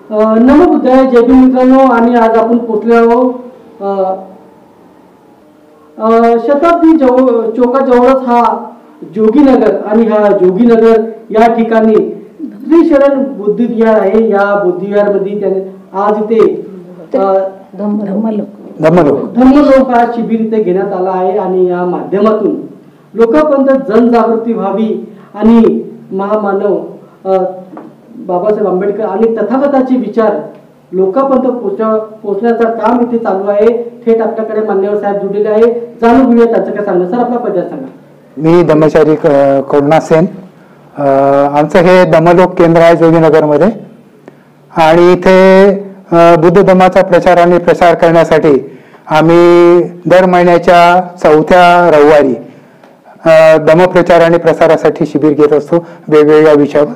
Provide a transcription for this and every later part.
नमो बुद्धाय. जय भीम मित्रांनो. आणि आज आपण पोचले आहोत शताब्दी चौकाजवळच हा जोगीनगर. आणि हा जोगीनगर या ठिकाणी त्रिशरण बुद्धविहार आहे. या बुद्धविहारमध्ये त्याने आज इथे धम्मलोक हा शिबिर इथे घेण्यात आला आहे. आणि या माध्यमातून लोकांपर्यंत जनजागृती व्हावी आणि महामानव बाबासाहेब आंबेडकर आणि तथागताचे विचार लोकांपर्यंत पोहोचण्याचं काम इथे चालू आहे. थेट आपल्याकडे मान्यवर साहेब जुडलेले आहे. जाणून घेऊया त्यांचं काय सांगणं. सर, आपला परिचय सांगा. मी धम्मचारी करुणा सेन. आमचं हे धम्मलोक केंद्र आहे जोगीनगरमध्ये. आणि इथे बुद्ध धम्माचा प्रचार आणि प्रसार करण्यासाठी आम्ही दर महिन्याच्या 4थ्या रविवारी धम्मप्रचार आणि प्रसारासाठी शिबिर घेत असतो वेगवेगळ्या विषयावर.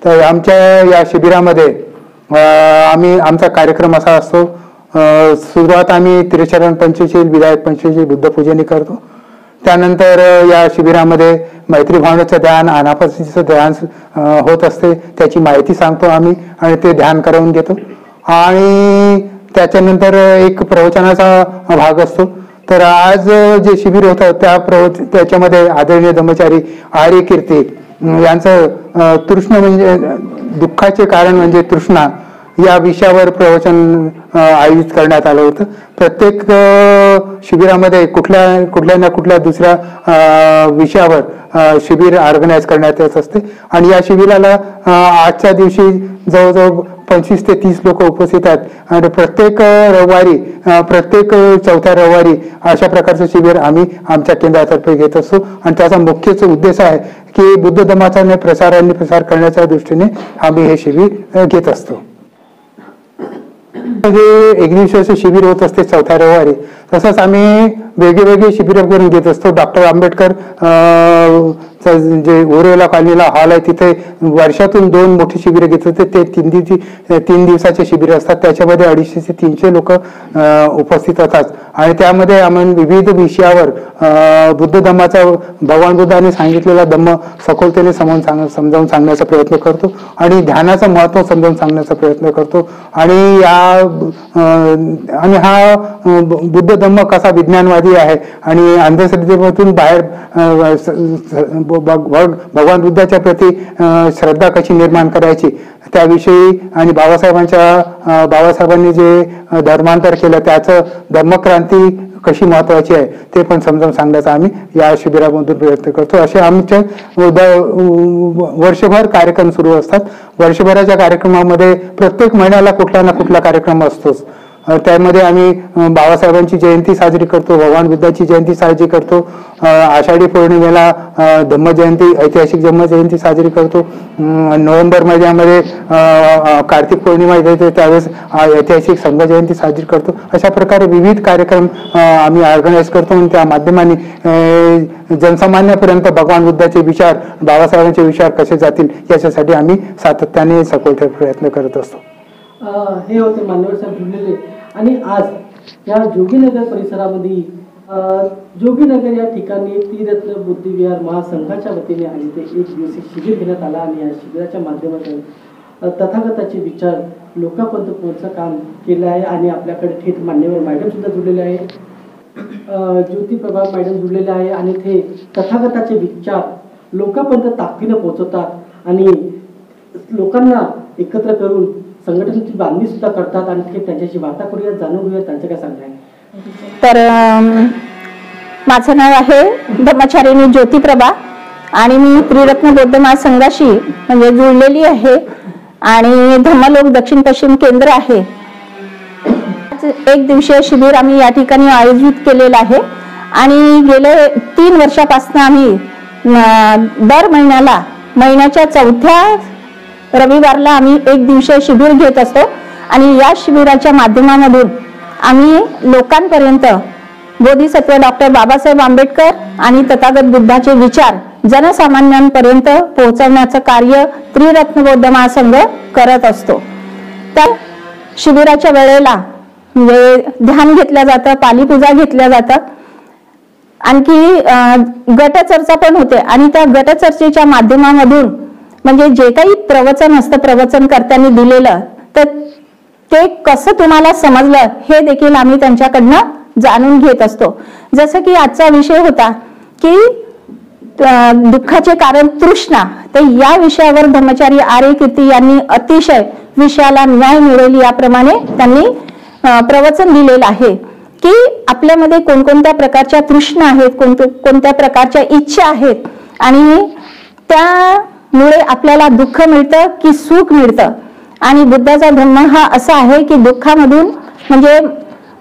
तर आमच्या या शिबिरामध्ये आमचा कार्यक्रम असा असतो. सुरुवात आम्ही त्रिशरण पंचशील, विधायक पंचशील, बुद्धपूजनी करतो. त्यानंतर या शिबिरामध्ये मैत्री भावनेचं ध्यान, आनापानाचं ध्यान होत असते. त्याची माहिती सांगतो आम्ही आणि ते ध्यान करवून घेतो. आणि त्याच्यानंतर एक प्रवचनाचा भाग असतो. तर आज जे शिबिर होतं त्याच्यामध्ये आदरणीय धम्मचारी आर्य कीर्ती यांचं तृष्णा म्हणजे दुःखाचे कारण म्हणजे तृष्णा या विषयावर प्रवचन आयोजित करण्यात आलं होतं. प्रत्येक शिबिरामध्ये कुठल्या ना कुठल्या दुसऱ्या विषयावर शिबिर ऑर्गनाईज करण्यात येत असते. आणि या शिबिराला आजच्या दिवशी जवळजवळ 25 ते 30 लोक उपस्थित आहेत. आणि प्रत्येक रविवारी, प्रत्येक 4थ्या रविवारी अशा प्रकारचं शिबिर आम्ही आमच्या केंद्रातर्फे घेत असतो. आणि त्याचा मुख्यच उद्देश आहे की बुद्ध धम्माचा प्रसार आणि प्रसार करण्याच्या दृष्टीने आम्ही हे शिबिर घेत असतो. हे 1 दिवसाचे शिबिर होत असते 4थ्या रविवारी. तसंच आम्ही वेगवेगळे शिबिर करून घेत असतो. डॉक्टर आंबेडकर जे ओरेला कॉलनीला हॉल आहे तिथे वर्षातून 2 मोठी शिबिरं घेत होते. ते 3 दिवसाचे शिबिर असतात. त्याच्यामध्ये 250 ते 300 लोक उपस्थित असतात. आणि त्यामध्ये आम्ही विविध विषयावर बुद्ध धम्माचा, भगवान बुद्धाने सांगितलेला धम्म सखोलतेने समजावून सांगण्याचा प्रयत्न करतो. आणि ध्यानाचं महत्त्व समजावून सांगण्याचा प्रयत्न करतो. आणि हा बुद्ध धम्म कसा विज्ञानवादी आहे आणि अंधश्रद्धेमधून बाहेर भगवान बुद्धाच्या प्रती श्रद्धा कशी निर्माण करायची त्याविषयी आणि बाबासाहेबांनी जे धर्मांतर केलं त्याचं धर्मक्रांती कशी महत्वाची आहे ते पण समजावून सांगण्याचा आम्ही या शिबिरामधून प्रयत्न करतो. असे आमचे वर्षभर कार्यक्रम सुरू असतात. वर्षभराच्या कार्यक्रमामध्ये प्रत्येक महिन्याला कुठला ना कुठला कार्यक्रम असतोच. त्यामध्ये आम्ही बाबासाहेबांची जयंती साजरी करतो, भगवान बुद्धाची जयंती साजरी करतो, आषाढी पौर्णिमेला धम्मजयंती, ऐतिहासिक धम्मजयंती साजरी करतो. नोव्हेंबर महिन्यामध्ये कार्तिक पौर्णिमा येते त्यावेळेस ऐतिहासिक संघ जयंती साजरी करतो. अशा प्रकारे विविध कार्यक्रम आम्ही ऑर्गनाईज करतो. आणि त्या माध्यमाने जनसामान्यापर्यंत भगवान बुद्धाचे विचार, बाबासाहेबांचे विचार कसे जातील याच्यासाठी आम्ही सातत्याने सखोल प्रयत्न करत असतो. हे होते मान्यवर साहेब जुळलेले. आणि आज या जोगीनगर परिसरामध्ये जोगीनगर या ठिकाणी त्रिरत्न बुद्धविहार महासंघाच्या वतीने आणि ते 1 दिवसीय शिबिर घेण्यात आला. आणि या शिबिराच्या माध्यमातून तथागताचे विचार लोकांपर्यंत पोहोचचं काम केलं आहे. आणि आपल्याकडे थेट मान्यवर मॅडम सुद्धा जुळलेले आहे, ज्योतिप्रभा मॅडम जुळलेले आहे. आणि ते तथागताचे विचार लोकांपर्यंत ताकदीनं पोहोचवतात आणि लोकांना एकत्र करून संघटनेची बांधणी सुद्धा करतात. आणि ते त्यांच्याशी वार्ता करूया, जाणून घेऊया त्यांचं काय सांगणं आहे. तर माझं नाव आहे धम्मचारिणी ज्योतिप्रभा आणि मी त्रिरत्न बौद्ध महासंघाशी म्हणजे जुळलेली आहे. आणि धम्मलोक दक्षिण पश्चिम केंद्र आहे. 1 दिवसीय शिबिर आम्ही या ठिकाणी आयोजित केलेलं आहे. आणि गेले 3 वर्षापासून आम्ही दर महिन्याच्या 4थ्या रविवारला आम्ही 1 दिवसीय शिबिर घेत असतो. आणि या शिबिराच्या माध्यमामधून आम्ही लोकांपर्यंत बोधिसत्व डॉक्टर बाबासाहेब आंबेडकर आणि तथागत बुद्धाचे विचार जनसामान्यांपर्यंत पोहोचवण्याचं कार्य त्रिरत्न बौद्ध महासंघ करत असतो. त्या शिबिराच्या वेळेला म्हणजे ध्यान घेतलं जातं, पालीपूजा घेतल्या जातात, आणखी गटचर्चा पण होते. आणि त्या गटचर्चेच्या माध्यमामधून म्हणजे जे काही प्रवचन असतं प्रवचनकर्त्यांनी दिलेलं तर ते कसं तुम्हाला समजलं हे देखील आम्ही त्यांच्याकडनं जाणून घेत असतो. जसं की आजचा विषय होता की दुःखाचे कारण तृष्णा, तर या विषयावर धम्मचारी आर्य कीर्ती यांनी अतिशय विषयाला न्याय मिळेल याप्रमाणे त्यांनी प्रवचन दिलेलं आहे की आपल्यामध्ये कोणकोणत्या प्रकारच्या तृष्णा आहेत, कोणत्या प्रकारच्या इच्छा आहेत आणि त्यामुळे आपल्याला दुःख मिळतं की सुख मिळतं. आणि बुद्धाचा धर्म हा असा आहे की दुःखामधून म्हणजे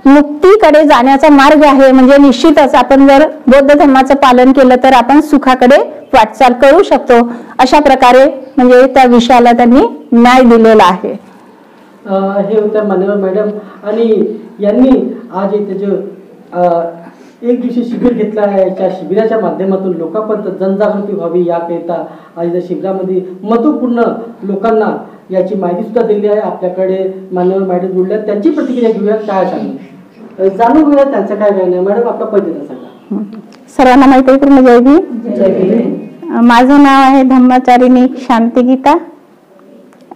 मुक्तीकडे जाण्याचा मार्ग आहे. म्हणजे निश्चितच आपण जर बौद्ध धर्माचं पालन केलं तर आपण सुखाकडे वाटचाल करू शकतो. अशा प्रकारे म्हणजे त्या विषयाला त्यांनी न्याय दिलेला आहे. हे होत्या मान्यवर मॅडम आणि यांनी आज इथे जो एक दिवशी शिबिर घेतला आहे, त्या शिबिराच्या माध्यमातून लोकांपर्यंत जनजागृती व्हावी याकरिता आज या शिबिरामध्ये महत्वपूर्ण लोकांना याची माहिती सुद्धा दिली आहे. आपल्याकडे मान्यवर मॅडम जोडल्या, त्यांची प्रतिक्रिया घेऊया. काय सांगू जाणून घेऊया त्यांचं काय काय नाही. मॅडम आपला पहिल्यांदा सांगा. सर्वांना माहिती आहे पूर्ण जय भीम. माझं नाव आहे धम्मचारिणी शांती गीता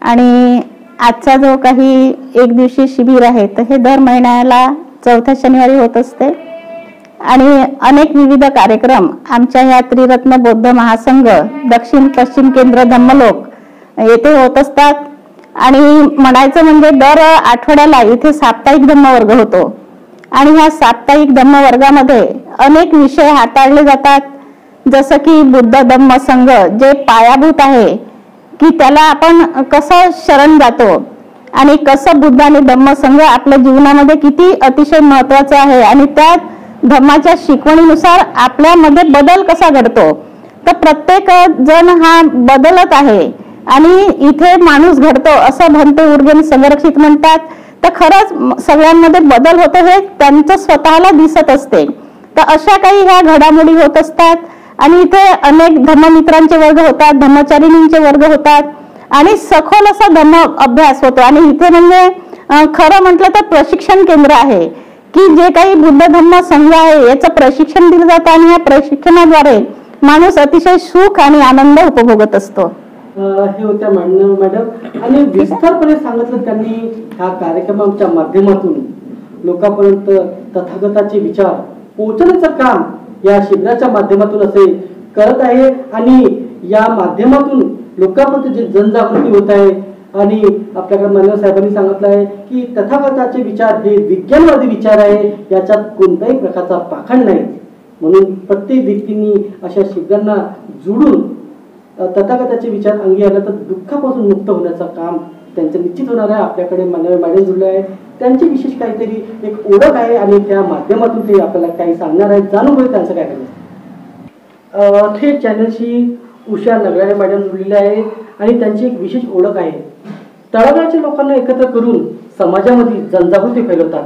आणि आजचा जो काही एक दिवशी शिबिर आहे तर हे दर महिन्याला चौथ्या शनिवारी होत असते आणि अनेक विविध कार्यक्रम आमच्या ह्या त्रिरत्न बौद्ध महासंघ दक्षिण पश्चिम केंद्र धम्मलोक येथे होत असतात. आणि म्हणायचं म्हणजे दर आठवड्याला इथे साप्ताहिक धम्मवर्ग होतो आणि ह्या साप्ताहिक धम्मवर्गामध्ये अनेक विषय हाताळले जातात. जसं की बुद्ध धम्म संघ जे पायाभूत आहे की त्याला आपण कसं शरण जातो आणि कसं बुद्ध आणि धम्म संघ आपल्या जीवनामध्ये किती अतिशय महत्वाचं आहे आणि त्या धम्माच्या शिकवणीनुसार आपल्यामध्ये बदल कसा घडतो. तर प्रत्येक जण हा बदलत आहे आणि इथे माणूस घडतो असं भंते उर्गेन संरक्षित म्हणतात. तर खरंच सगळ्यांमध्ये बदल होतो हे त्यांचं स्वतःला दिसत असते. तर अशा काही ह्या घडामोडी होत असतात आणि इथे अनेक धम्ममित्रांचे वर्ग होतात, धम्मचारिणींचे वर्ग होतात आणि सखोल असा धम्म अभ्यास होतो. आणि इथे म्हणजे खरं म्हटलं तर प्रशिक्षण केंद्र आहे की जे काही बुद्ध धम्म संघ आहे याचं प्रशिक्षण दिलं जातं आणि या प्रशिक्षणाद्वारे माणूस अतिशय सुख आणि आनंद उपभोगत असतो. हे होत्या मॅडम आणि विस्तारपणे सांगितलं त्यांनी ह्या कार्यक्रमाच्या माध्यमातून लोकांपर्यंत तथागताचे विचार पोहोचण्याचं काम या शिबिराच्या माध्यमातून असे करत आहे आणि या माध्यमातून लोकांपर्यंत जे जनजागृती होत आहे. आणि आपल्याकडे मान्यवर साहेबांनी सांगितलं आहे की तथागताचे विचार हे विज्ञानवादी विचार आहे, याच्यात कोणत्याही प्रकारचा पाखंड नाही. म्हणून प्रत्येक व्यक्तींनी अशा शिबिरांना जोडून तथागताचे विचार अंगी आला तर दुःखापासून मुक्त होण्याचं काम त्यांचं निश्चित होणार आहे. आपल्याकडे मान्यवर मॅडम जोडले आहे, त्यांची विशेष काहीतरी एक ओळख आहे आणि त्या माध्यमातून ते आपल्याला काही सांगणार आहेत. जाणून घेऊ त्यांचं काय करायचं. थेट चॅनलशी उषा नगराळे मॅडम जोडलेले आहेत आणि त्यांची एक विशेष ओळख आहे. तळागाळच्या लोकांना एकत्र करून समाजामध्ये जनजागृती फैलवतात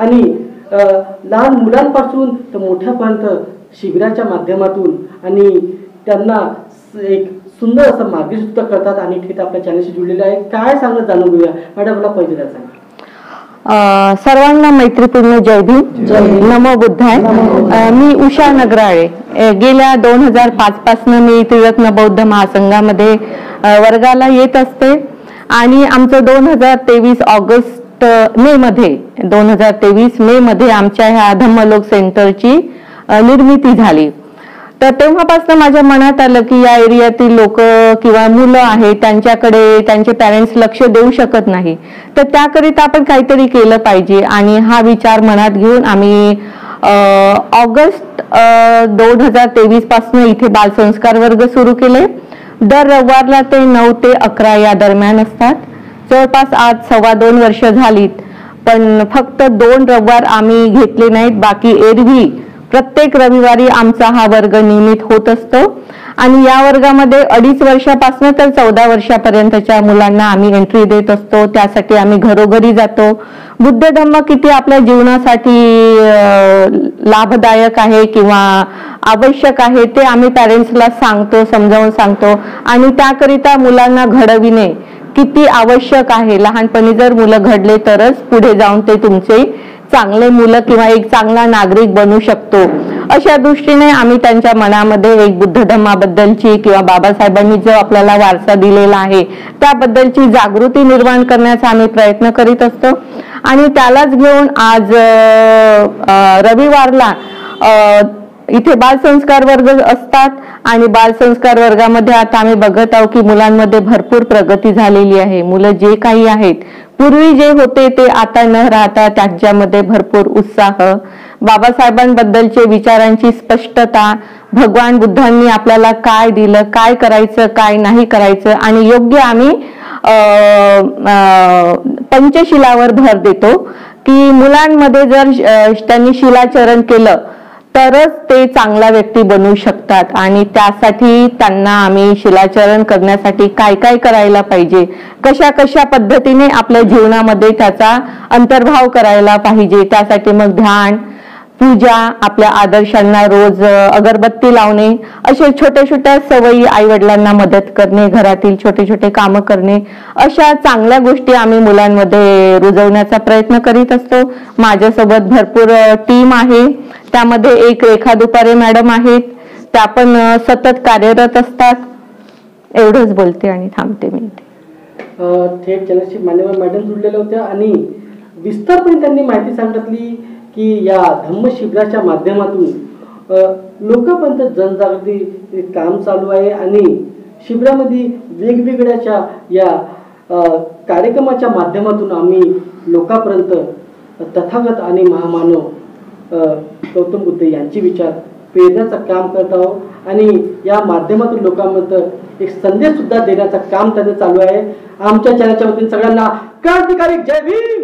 आणि लहान मुलांपासून तर मोठ्यापर्यंत शिबिराच्या माध्यमातून आणि त्यांना एक सुंदर असं मार्गदर्शन करतात आणि थेट आपल्या चॅनलशी जुळलेले आहे. काय सांगत जाणून घेऊया मॅडम, मला पहिल्यांदा सांगा. सर्वांना मैत्रीपूर्ण जय भीम, नमो बुद्धाय. मी उषा नगराळे. गेल्या 2005 पासून मी त्रिरत्न बौद्ध महासंघामध्ये वर्गाला येत असते आणि आमचं 2023 मे मध्ये आमच्या ह्या धम्मलोक सेंटरची निर्मिती झाली. तर तेव्हापासून माझ्या मनात आलं की या एरियातील लोक किंवा मुलं आहेत त्यांच्याकडे त्यांचे पॅरेंट्स लक्ष देऊ शकत नाही, तर त्याकरिता आपण काहीतरी केलं पाहिजे. आणि हा विचार मनात घेऊन आम्ही ऑगस्ट 2023 पासून इथे बालसंस्कार वर्ग सुरू केले. दर रविवारला ते 9 ते 11 या दरम्यान असतात. जवळपास आज 2.25 वर्ष झालीत, पण फक्त 2 रविवार आम्ही घेतले नाहीत. बाकी एरवी प्रत्येक रविवारी आमचा हा वर्ग नियमित होत असतो आणि या वर्गामध्ये 2.5 वर्षापासून तर 14 वर्षापर्यंतच्या मुलांना आम्ही एंट्री देत असतो. त्यासाठी आम्ही घरोघरी जातो. बुद्ध धम्म किती आपल्या जीवनासाठी लाभदायक आहे किंवा आवश्यक आहे ते आम्ही पॅरेंट्सला सांगतो, समजावून सांगतो आणि त्याकरिता मुलांना घडविणे किती आवश्यक आहे. लहानपणी जर मुलं घडले तरच पुढे जाऊन ते तुमचे चांगले मुलं किंवा एक चांगला नागरिक बनू शकतो अशा दृष्टीने आम्ही त्यांच्या मनामध्ये एक बुद्ध धम्माबद्दलची किंवा बाबासाहेबांनी जो आपल्याला वारसा दिलेला आहे त्याबद्दलची जागृती निर्माण करण्याचा आम्ही प्रयत्न करीत असतो. आणि त्यालाच घेऊन आज रविवारला इथे बालसंस्कार वर्ग असतात आणि बालसंस्कार वर्गामध्ये आता आम्ही बघत आहोत की मुलांमध्ये भरपूर प्रगती झालेली आहे. मुलं जे काही आहेत पूर्वी जे होते ते आता न राहता त्यांच्यामध्ये भरपूर उत्साह, बाबासाहेबांबद्दलचे विचारांची स्पष्टता, भगवान बुद्धांनी आपल्याला काय दिलं, काय करायचं काय नाही करायचं आणि योग्य आम्ही पंचशिलावर भर देतो की मुलांमध्ये जर त्यांनी शिलाचरण केलं तरच ते चांगला व्यक्ती बनू शकतात. आणि त्यासाठी त्यांना आम्ही शिलाचरण करण्यासाठी काय काय करायला पाहिजे, कशा कशा पद्धतीने आपल्या जीवनामध्ये त्याचा अंतर्भाव करायला पाहिजे, त्यासाठी मग ध्यान, पूजा, आपल्या आदर्शांना रोज अगरबत्ती लावणे, अशा छोट्या छोट्या सवयी, आई वडिलांना मदत करणे, घरातील छोटे छोटे कामं करणे, अशा चांगल्या गोष्टी आम्ही मुलांमध्ये रुजवण्याचा प्रयत्न करीत असतो. माझ्यासोबत भरपूर टीम आहे. त्यामध्ये एक रेखा दुपारे मॅडम आहेत, त्या पण सतत कार्यरत असतात. एवढंच बोलते आणि थांबते मी. थेट चॅनलशी मान्यवर मॅडम जुळलेल्या होत्या आणि विस्तारपणे त्यांनी माहिती सांगितली की या धम्म शिबिराच्या माध्यमातून लोकांपर्यंत जनजागृती काम चालू आहे आणि शिबिरामध्ये वेगवेगळ्याच्या या कार्यक्रमाच्या माध्यमातून आम्ही लोकांपर्यंत तथागत आणि महामानव गौतम बुद्ध यांचे विचार पेरण्याचं काम करत आहोत आणि या माध्यमातून लोकांपर्यंत एक संदेश सुद्धा देण्याचं काम त्यांचं चालू आहे. आमच्या चॅनलच्या वतीने सगळ्यांना क्रांतिकारी जय भीम.